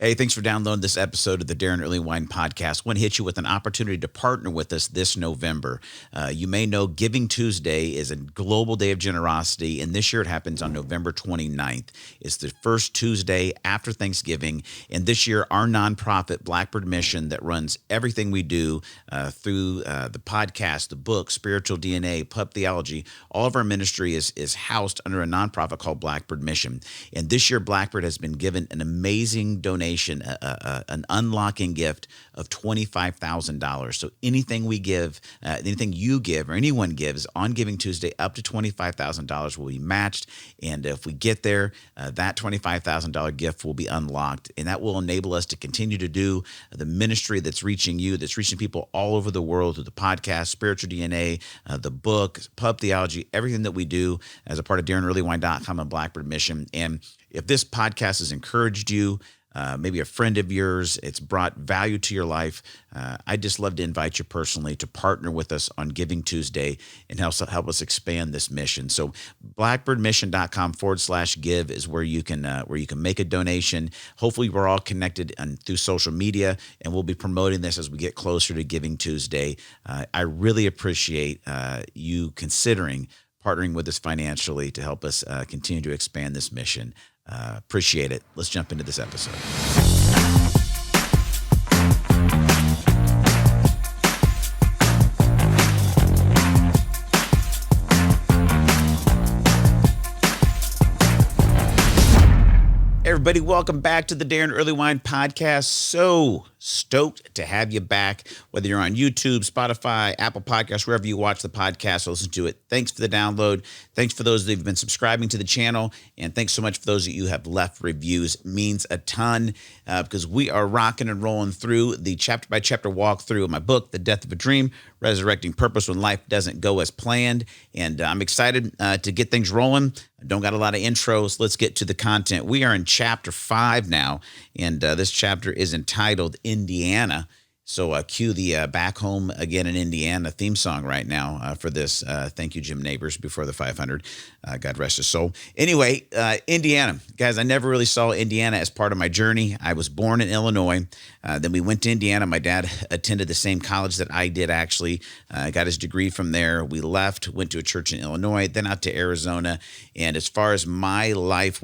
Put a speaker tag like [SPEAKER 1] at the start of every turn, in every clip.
[SPEAKER 1] Hey, thanks for downloading this episode of the Daron Earlewine Podcast. I want to hit you with an opportunity to partner with us this November. You may know Giving Tuesday is a global day of generosity, and this year it happens on November 29th. It's the first Tuesday after Thanksgiving, and this year our nonprofit Blackbird Mission that runs everything we do through the podcast, the book, Spiritual DNA, Pub Theology, all of our ministry is housed under a nonprofit called Blackbird Mission. And this year Blackbird has been given an amazing donation, an unlocking gift of $25,000. So anything we give, anything you give or anyone gives on Giving Tuesday up to $25,000 will be matched. And if we get there, that $25,000 gift will be unlocked. And that will enable us to continue to do the ministry that's reaching you, that's reaching people all over the world through the podcast, Spiritual DNA, the book, Pub Theology, everything that we do as a part of DaronEarlewine.com and Blackbird Mission. And if this podcast has encouraged you, maybe a friend of yours, it's brought value to your life, I'd just love to invite you personally to partner with us on Giving Tuesday and help us expand this mission. So blackbirdmission.com/give is where you can make a donation. Hopefully we're all connected through social media, and we'll be promoting this as we get closer to Giving Tuesday. I really appreciate you considering partnering with us financially to help us continue to expand this mission. Appreciate it. Let's jump into this episode. Everybody, welcome back to the Daron Earlewine Podcast. So stoked to have you back, whether you're on YouTube, Spotify, Apple Podcasts, wherever you watch the podcast or listen to it. Thanks for the download. Thanks for those that have been subscribing to the channel. And thanks so much for those that you have left reviews. It means a ton because we are rocking and rolling through the chapter-by-chapter walkthrough of my book, The Death of a Dream, Resurrecting Purpose When Life Doesn't Go As Planned. And I'm excited to get things rolling. I don't got a lot of intros. Let's get to the content. We are in chapter 5 now, and this chapter is entitled Indiana. So cue the Back Home Again in Indiana theme song right now for this. Thank you, Jim Neighbors, before the 500. God rest his soul. Anyway, Indiana. Guys, I never really saw Indiana as part of my journey. I was born in Illinois. Then we went to Indiana. My dad attended the same college that I did, actually. Got his degree from there. We left, went to a church in Illinois, then out to Arizona. And as far as my life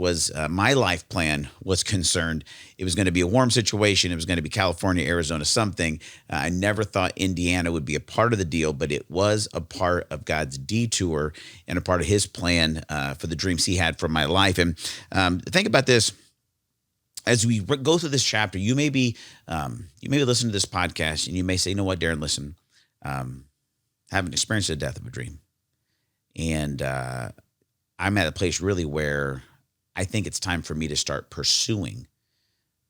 [SPEAKER 1] plan was concerned, it was going to be a warm situation. It was going to be California, Arizona, something. I never thought Indiana would be a part of the deal, but it was a part of God's detour and a part of his plan for the dreams he had for my life. And think about this. As we go through this chapter, you may be listening to this podcast and you may say, you know what, Daron, listen, haven't experienced the death of a dream. And I'm at a place really where I think it's time for me to start pursuing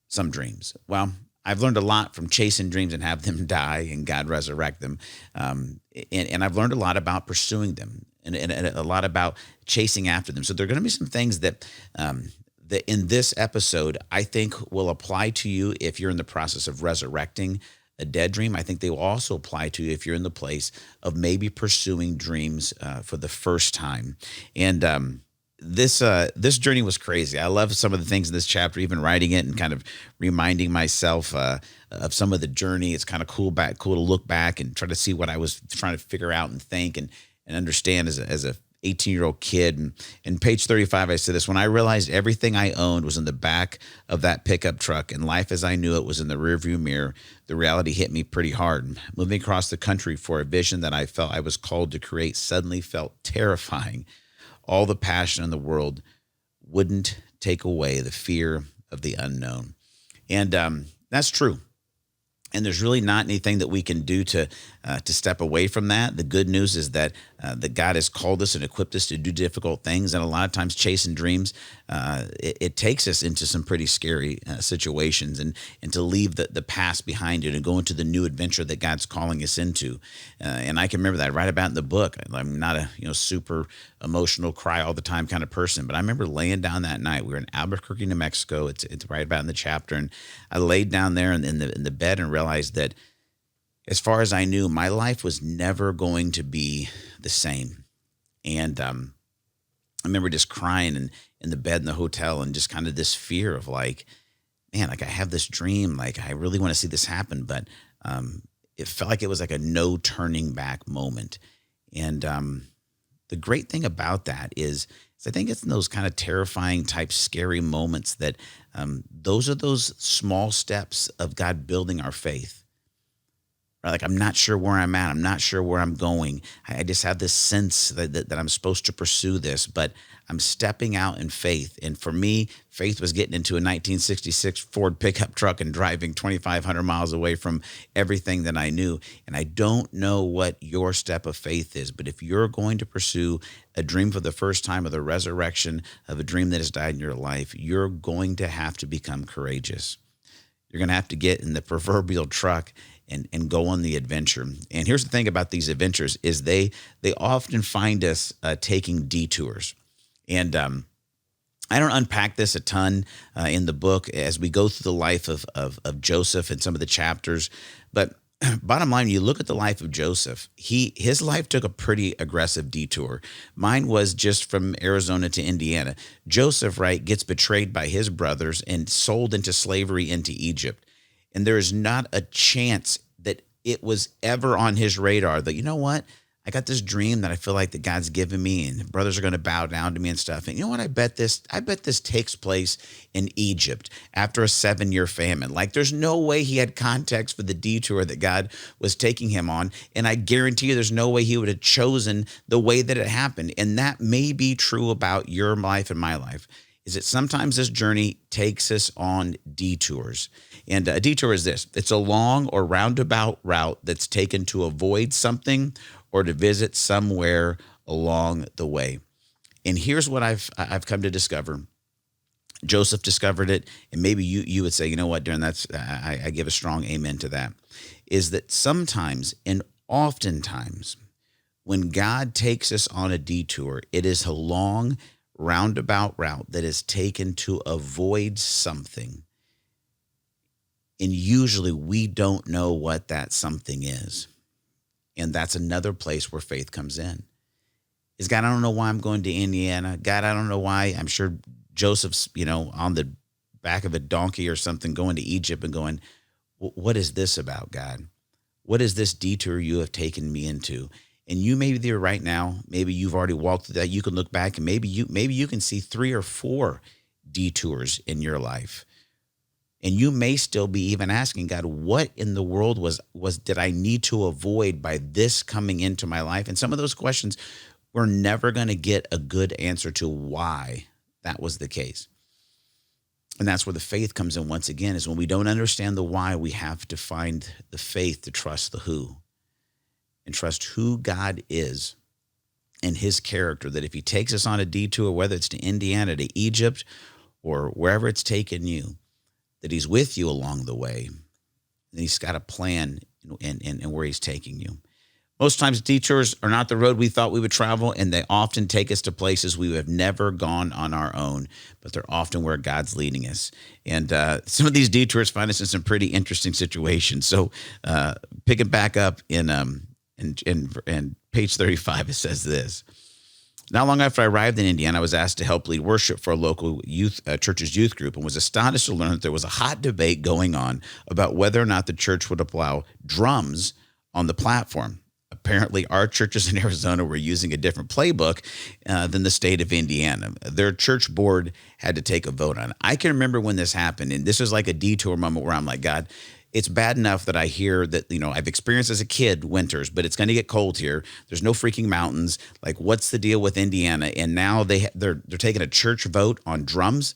[SPEAKER 1] some dreams. Well, I've learned a lot from chasing dreams and have them die and God resurrect them. And I've learned a lot about pursuing them and a lot about chasing after them. So there are going to be some things that in this episode, I think will apply to you if you're in the process of resurrecting a dead dream. I think they will also apply to you if you're in the place of maybe pursuing dreams for the first time. And this journey was crazy. I love some of the things in this chapter, even writing it and kind of reminding myself of some of the journey. It's kind of cool to look back and try to see what I was trying to figure out and think and understand as a 18-year-old kid. And in page 35, I said this: when I realized everything I owned was in the back of that pickup truck and life as I knew it was in the rearview mirror, the reality hit me pretty hard. Moving across the country for a vision that I felt I was called to create suddenly felt terrifying. All the passion in the world wouldn't take away the fear of the unknown. And that's true. And there's really not anything that we can do to step away from that. The good news is that God has called us and equipped us to do difficult things. And a lot of times chasing dreams, it takes us into some pretty scary situations and to leave the past behind it and go into the new adventure that God's calling us into. And I can remember that I write about in the book. I'm not a super emotional, cry all the time kind of person, but I remember laying down that night. We were in Albuquerque, New Mexico. It's right about in the chapter. And I laid down there in the bed and realized that as far as I knew, my life was never going to be the same. And I remember just crying in the bed in the hotel and just kind of this fear of like, man, like I have this dream, like I really want to see this happen, but it felt like it was like a no turning back moment. And the great thing about that is I think it's in those kind of terrifying type scary moments that those are those small steps of God building our faith. Right? Like, I'm not sure where I'm at. I'm not sure where I'm going. I just have this sense that I'm supposed to pursue this, but I'm stepping out in faith. And for me, faith was getting into a 1966 Ford pickup truck and driving 2,500 miles away from everything that I knew. And I don't know what your step of faith is, but if you're going to pursue a dream for the first time, of the resurrection of a dream that has died in your life, you're going to have to become courageous. You're going to have to get in the proverbial truck and go on the adventure. And here's the thing about these adventures is they often find us taking detours. And I don't unpack this a ton in the book as we go through the life of Joseph and some of the chapters. But bottom line, you look at the life of Joseph, his life took a pretty aggressive detour. Mine was just from Arizona to Indiana. Joseph, right, gets betrayed by his brothers and sold into slavery into Egypt. And there is not a chance that it was ever on his radar that, you know what, I got this dream that I feel like that God's given me and brothers are going to bow down to me and stuff. And you know what? I bet this takes place in Egypt after a 7-year famine. Like, there's no way he had context for the detour that God was taking him on. And I guarantee you there's no way he would have chosen the way that it happened. And that may be true about your life and my life, is that sometimes this journey takes us on detours. And a detour is this. It's a long or roundabout route that's taken to avoid something or to visit somewhere along the way. And here's what I've come to discover. Joseph discovered it, and maybe you would say, you know what, Daron, I give a strong amen to that, is that sometimes and oftentimes when God takes us on a detour, it is a long roundabout route that is taken to avoid something. And usually we don't know what that something is. And that's another place where faith comes in. Is, God, I don't know why I'm going to Indiana. God, I don't know why. I'm sure Joseph's, on the back of a donkey or something going to Egypt and going, what is this about, God? What is this detour you have taken me into? And you may be there right now. Maybe you've already walked through that. You can look back and maybe you can see 3 or 4 detours in your life. And you may still be even asking, God, what in the world did I need to avoid by this coming into my life? And some of those questions, we're never going to get a good answer to why that was the case. And that's where the faith comes in once again, is when we don't understand the why, we have to find the faith to trust the who and trust who God is and his character, that if he takes us on a detour, whether it's to Indiana, to Egypt, or wherever it's taken you, that he's with you along the way, and he's got a plan and where he's taking you. Most times detours are not the road we thought we would travel, and they often take us to places we have never gone on our own, but they're often where God's leading us. And some of these detours find us in some pretty interesting situations. So pick it back up in page 35, it says this. Not long after I arrived in Indiana, I was asked to help lead worship for a local church's youth group, and was astonished to learn that there was a hot debate going on about whether or not the church would allow drums on the platform. Apparently, our churches in Arizona were using a different playbook than the state of Indiana. Their church board had to take a vote on it. I can remember when this happened, and this was like a detour moment where I'm like, God, it's bad enough that I hear that, I've experienced as a kid winters, but it's going to get cold here. There's no freaking mountains. Like, what's the deal with Indiana? And now they're taking a church vote on drums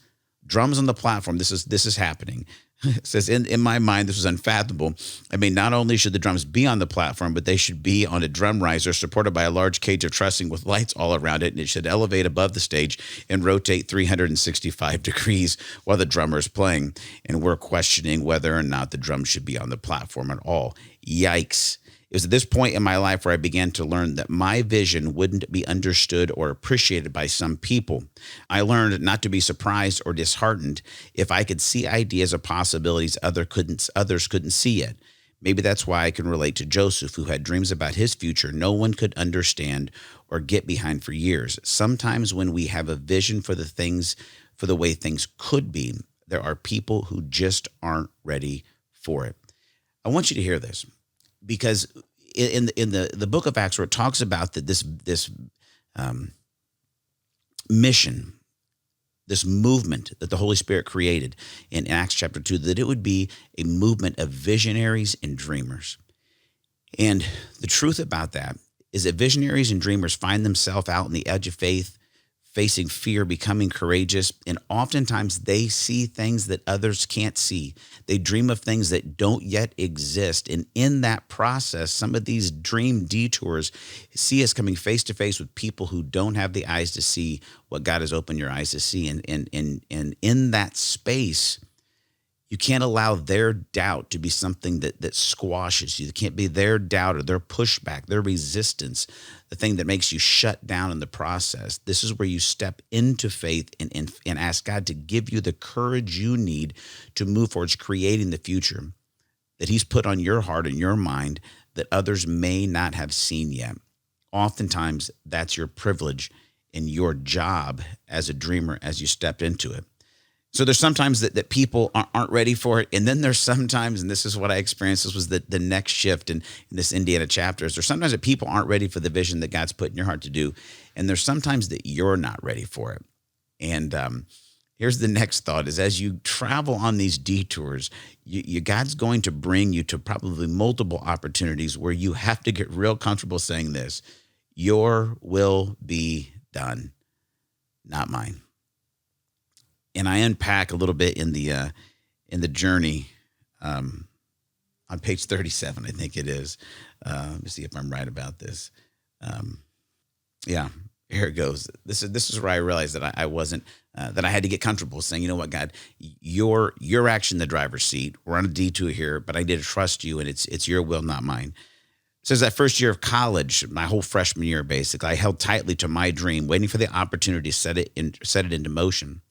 [SPEAKER 1] on the platform. This is happening. It says, in my mind, this was unfathomable. I mean, not only should the drums be on the platform, but they should be on a drum riser supported by a large cage of trussing with lights all around it, and it should elevate above the stage and rotate 365 degrees while the drummer is playing. And we're questioning whether or not the drums should be on the platform at all. Yikes. It was at this point in my life where I began to learn that my vision wouldn't be understood or appreciated by some people. I learned not to be surprised or disheartened if I could see ideas or possibilities others couldn't see yet. Maybe that's why I can relate to Joseph, who had dreams about his future no one could understand or get behind for years. Sometimes when we have a vision for the way things could be, there are people who just aren't ready for it. I want you to hear this, because in the book of Acts, where it talks about that this mission, this movement that the Holy Spirit created in Acts chapter 2, that it would be a movement of visionaries and dreamers. And the truth about that is that visionaries and dreamers find themselves out on the edge of faith, facing fear, becoming courageous, and oftentimes they see things that others can't see. They dream of things that don't yet exist. And in that process, some of these dream detours see us coming face to face with people who don't have the eyes to see what God has opened your eyes to see. And in that space, you can't allow their doubt to be something that squashes you. It can't be their doubt or their pushback, their resistance, the thing that makes you shut down in the process. This is where you step into faith and ask God to give you the courage you need to move towards creating the future that he's put on your heart and your mind that others may not have seen yet. Oftentimes, that's your privilege and your job as a dreamer as you step into it. So there's sometimes that people aren't ready for it. And then there's sometimes, and this is what I experienced, this was the next shift in this Indiana chapter, is there's sometimes that people aren't ready for the vision that God's put in your heart to do. And there's sometimes that you're not ready for it. And here's the next thought, is as you travel on these detours, God's going to bring you to probably multiple opportunities where you have to get real comfortable saying this: your will be done, not mine. And I unpack a little bit in the journey on page 37, I think it is. Let me see if I'm right about this. Yeah, here it goes. This is where I realized that I wasn't that I had to get comfortable saying, you know what, God, you're actually in the driver's seat. We're on a detour here, but I need to trust you, and it's your will, not mine. It says that first year of college, my whole freshman year, basically, I held tightly to my dream, waiting for the opportunity to set it into motion.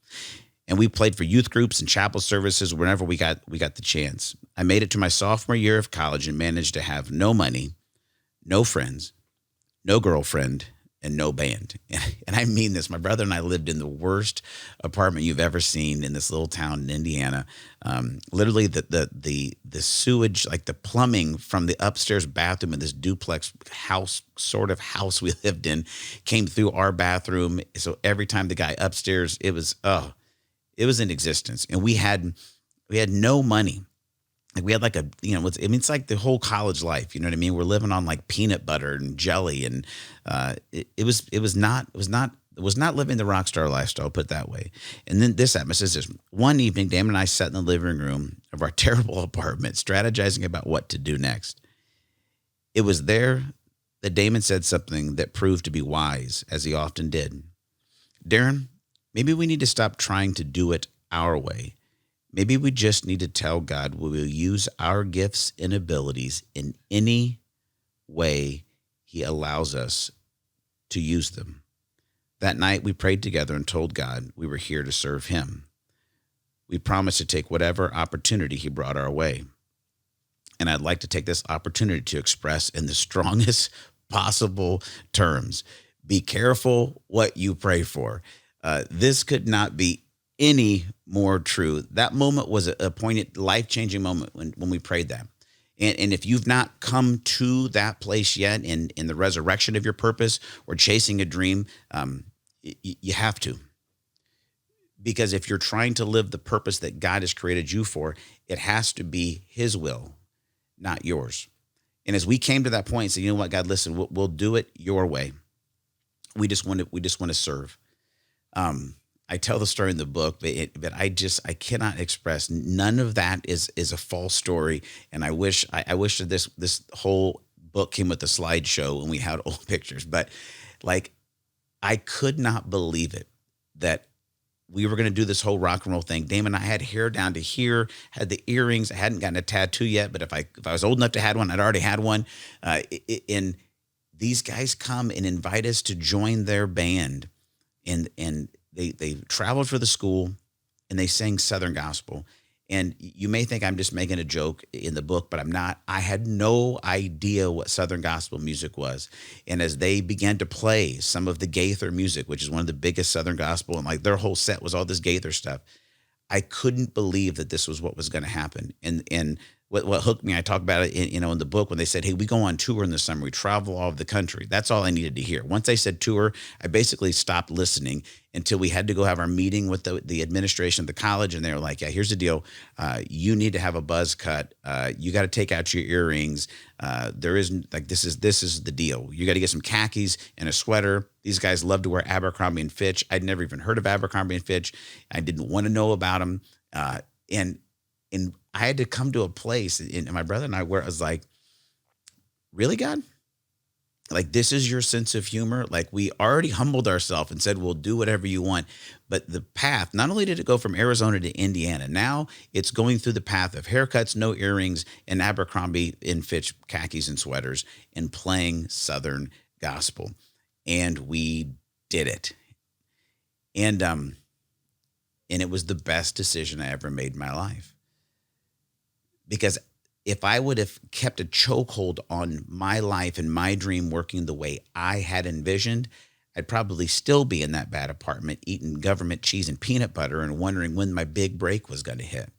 [SPEAKER 1] And we played for youth groups and chapel services whenever we got the chance. I made it to my sophomore year of college and managed to have no money, no friends, no girlfriend, and no band. And I mean this. My brother and I lived in the worst apartment you've ever seen in this little town in Indiana. Literally, the sewage, like the plumbing from the upstairs bathroom in this duplex house, sort of house we lived in, came through our bathroom. So every time the guy upstairs, it was in existence. And we had no money. Like we had like it's like the whole college life, you know what I mean? We're living on like peanut butter and jelly. And it was not living the rock star lifestyle, put it that way. And then this happened. It says this: one evening, Damon and I sat in the living room of our terrible apartment, strategizing about what to do next. It was there that Damon said something that proved to be wise, as he often did. Daron, maybe we need to stop trying to do it our way. Maybe we just need to tell God we will use our gifts and abilities in any way he allows us to use them. That night, we prayed together and told God we were here to serve him. We promised to take whatever opportunity he brought our way. And I'd like to take this opportunity to express in the strongest possible terms: be careful what you pray for. This could not be any more true. That moment was a poignant, life-changing moment when we prayed that. And if you've not come to that place yet in the resurrection of your purpose or chasing a dream, you have to. Because if you're trying to live the purpose that God has created you for, it has to be his will, not yours. And as we came to that point and said, you know what, God, listen, we'll do it your way. We just want to serve. I tell the story in the book, but I cannot express. None of that is a false story. And I wish that this whole book came with a slideshow and we had old pictures. But like, I could not believe it that we were going to do this whole rock and roll thing. Damon and I had hair down to here, had the earrings. I hadn't gotten a tattoo yet, but if I was old enough to have one, I'd already had one. And these guys come and invite us to join their band, and they traveled for the school and they sang Southern gospel. And you may think I'm just making a joke in the book, but I'm not. I had no idea what Southern gospel music was. And as they began to play some of the Gaither music, which is one of the biggest Southern gospel, and like their whole set was all this Gaither stuff, I couldn't believe that this was what was going to happen. And what hooked me, I talk about it in the book when they said, hey, we go on tour in the summer, we travel all over the country. That's all I needed to hear. Once they said tour, I basically stopped listening until we had to go have our meeting with the administration of the college. And they were like, yeah, here's the deal. You need to have a buzz cut. You got to take out your earrings. There isn't like, this is the deal. You got to get some khakis and a sweater. These guys love to wear Abercrombie and Fitch. I'd never even heard of Abercrombie and Fitch. I didn't want to know about them. And I had to come to a place, and my brother and I, where I was like, really, God? Like, this is your sense of humor? Like, we already humbled ourselves and said, we'll do whatever you want. But the path, not only did it go from Arizona to Indiana, now it's going through the path of haircuts, no earrings, and Abercrombie and Fitch khakis and sweaters, and playing Southern gospel. And we did it. And it was the best decision I ever made in my life. Because if I would have kept a chokehold on my life and my dream working the way I had envisioned, I'd probably still be in that bad apartment eating government cheese and peanut butter and wondering when my big break was going to hit.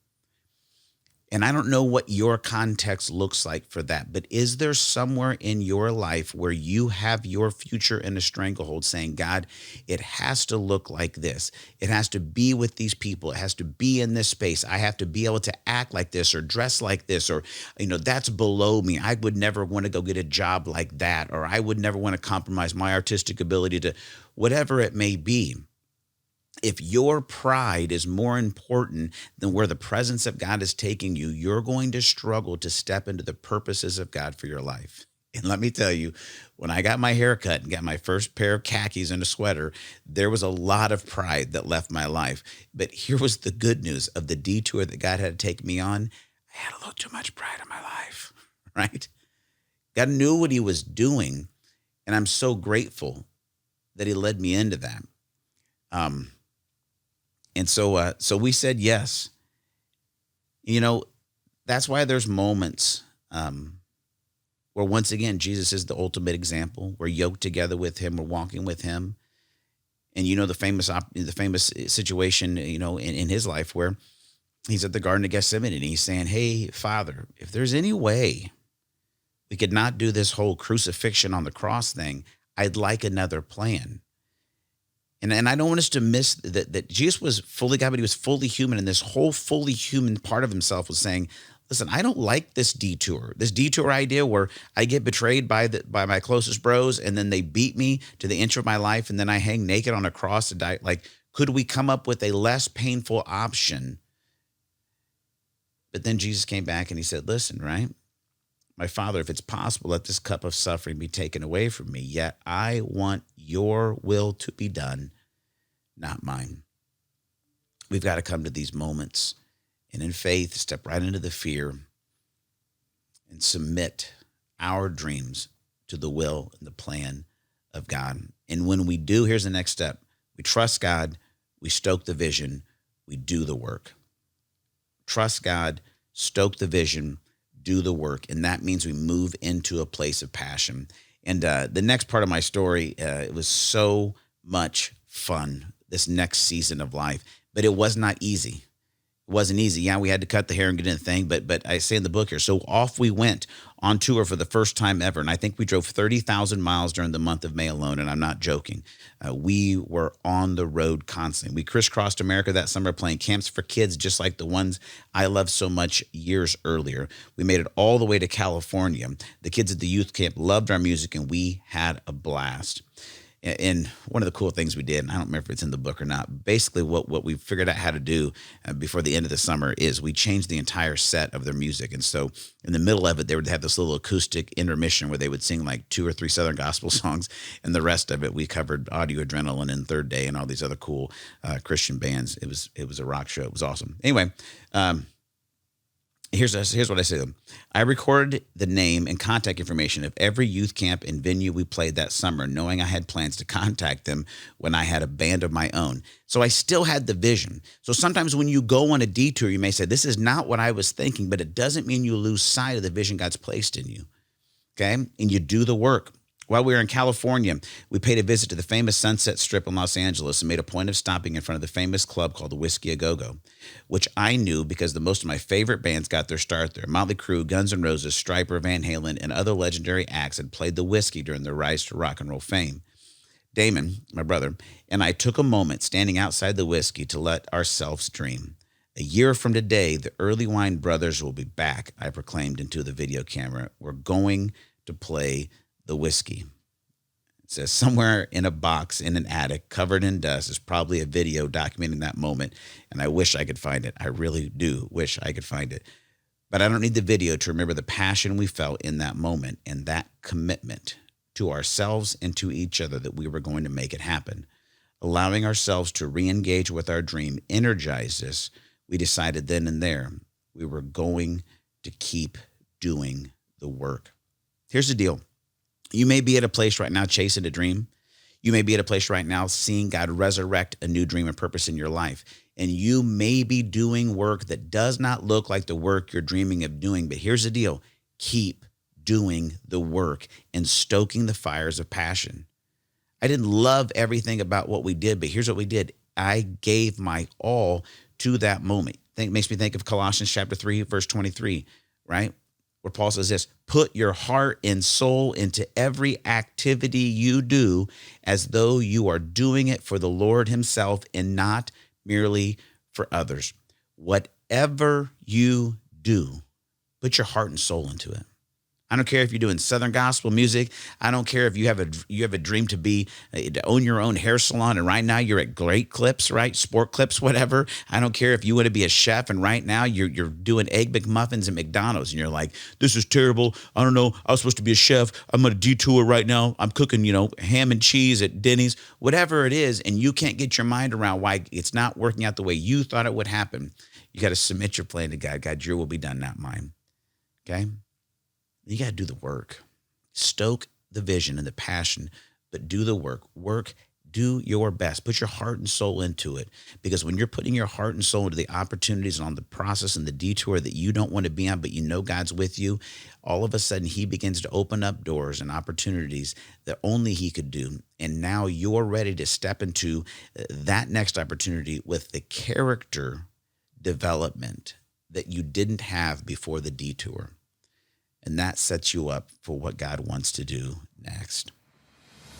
[SPEAKER 1] And I don't know what your context looks like for that, but is there somewhere in your life where you have your future in a stranglehold saying, God, it has to look like this. It has to be with these people. It has to be in this space. I have to be able to act like this or dress like this, or, that's below me. I would never want to go get a job like that, or I would never want to compromise my artistic ability to whatever it may be. If your pride is more important than where the presence of God is taking you, you're going to struggle to step into the purposes of God for your life. And let me tell you, when I got my hair cut and got my first pair of khakis and a sweater, there was a lot of pride that left my life. But here was the good news of the detour that God had to take me on. I had a little too much pride in my life, right? God knew what he was doing, and I'm so grateful that he led me into that. And so we said yes. That's why there's moments where, once again, Jesus is the ultimate example. We're yoked together with him. We're walking with him. And the famous situation, in his life where he's at the Garden of Gethsemane and he's saying, hey, Father, if there's any way we could not do this whole crucifixion on the cross thing, I'd like another plan. And I don't want us to miss that Jesus was fully God, but he was fully human. And this whole fully human part of himself was saying, listen, I don't like this detour idea where I get betrayed by my closest bros, and then they beat me to the inch of my life, and then I hang naked on a cross to die. Like, could we come up with a less painful option? But then Jesus came back and he said, listen, right? My Father, if it's possible, let this cup of suffering be taken away from me. Yet I want your will to be done, not mine. We've got to come to these moments and in faith, step right into the fear and submit our dreams to the will and the plan of God. And when we do, here's the next step. We trust God, we stoke the vision, we do the work. Trust God, stoke the vision, do the work. And that means we move into a place of passion. And the next part of my story, it was so much fun, this next season of life, but it was not easy. It wasn't easy. Yeah, we had to cut the hair and get in the thing, but I say in the book here, so off we went on tour for the first time ever. And I think we drove 30,000 miles during the month of May alone, and I'm not joking. We were on the road constantly. We crisscrossed America that summer playing camps for kids, just like the ones I loved so much years earlier. We made it all the way to California. The kids at the youth camp loved our music, and we had a blast. And one of the cool things we did, and I don't remember if it's in the book or not, basically what we figured out how to do before the end of the summer is we changed the entire set of their music. And so in the middle of it, they would have this little acoustic intermission where they would sing like 2 or 3 Southern gospel songs. And the rest of it, we covered Audio Adrenaline and Third Day and all these other cool Christian bands. It was a rock show. It was awesome. Anyway, Here's what I said. I recorded the name and contact information of every youth camp and venue we played that summer, knowing I had plans to contact them when I had a band of my own. So I still had the vision. So sometimes when you go on a detour, you may say, this is not what I was thinking, but it doesn't mean you lose sight of the vision God's placed in you. Okay? And you do the work. While we were in California, we paid a visit to the famous Sunset Strip in Los Angeles and made a point of stopping in front of the famous club called the Whiskey A Go-Go, which I knew because most of my favorite bands got their start there. Motley Crue, Guns N' Roses, Stryper, Van Halen, and other legendary acts had played the Whiskey during their rise to rock and roll fame. Damon, my brother, and I took a moment standing outside the Whiskey to let ourselves dream. A year from today, the Earlewine brothers will be back, I proclaimed into the video camera. We're going to play the Whiskey. It says somewhere in a box in an attic covered in dust is probably a video documenting that moment, and I wish I could find it. I really do wish I could find it. But I don't need the video to remember the passion we felt in that moment and that commitment to ourselves and to each other that we were going to make it happen. Allowing ourselves to re-engage with our dream energized us. We decided then and there we were going to keep doing the work. Here's the deal. You may be at a place right now chasing a dream. You may be at a place right now seeing God resurrect a new dream and purpose in your life. And you may be doing work that does not look like the work you're dreaming of doing. But here's the deal. Keep doing the work and stoking the fires of passion. I didn't love everything about what we did, but here's what we did. I gave my all to that moment. Makes me think of Colossians chapter 3, verse 23, right? Where Paul says this, put your heart and soul into every activity you do as though you are doing it for the Lord himself and not merely for others. Whatever you do, put your heart and soul into it. I don't care if you're doing Southern gospel music. I don't care if you have a dream to own your own hair salon, and right now you're at Great Clips, right? Sport Clips, whatever. I don't care if you want to be a chef, and right now you're doing Egg McMuffins at McDonald's, and you're like, this is terrible. I don't know. I was supposed to be a chef. I'm on a detour right now. I'm cooking, ham and cheese at Denny's, whatever it is, and you can't get your mind around why it's not working out the way you thought it would happen. You got to submit your plan to God. God, your will be done, not mine. Okay? You got to do the work. Stoke the vision and the passion, but do the work. Do your best. Put your heart and soul into it. Because when you're putting your heart and soul into the opportunities and on the process and the detour that you don't want to be on, but you know God's with you, all of a sudden he begins to open up doors and opportunities that only he could do. And now you're ready to step into that next opportunity with the character development that you didn't have before the detour. And that sets you up for what God wants to do next.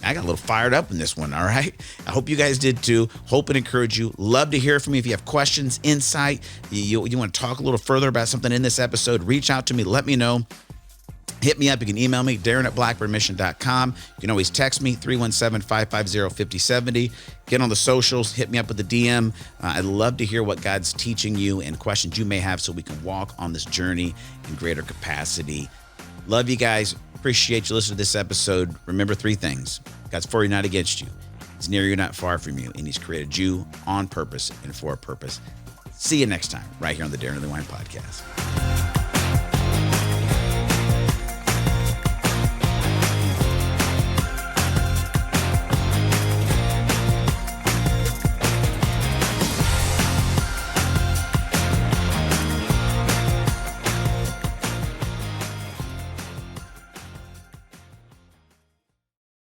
[SPEAKER 1] I got a little fired up in this one, all right? I hope you guys did too. Hope and encourage you. Love to hear from you. If you have questions, insight, you want to talk a little further about something in this episode, reach out to me. Let me know. Hit me up. You can email me, Daron@blackbirdmission.com. You can always text me, 317-550-5070. Get on the socials. Hit me up with a DM. I'd love to hear what God's teaching you and questions you may have so we can walk on this journey in greater capacity. Love you guys. Appreciate you listening to this episode. Remember 3 things. God's for you, not against you. He's near you, not far from you. And he's created you on purpose and for a purpose. See you next time right here on the Daron Earlewine Podcast.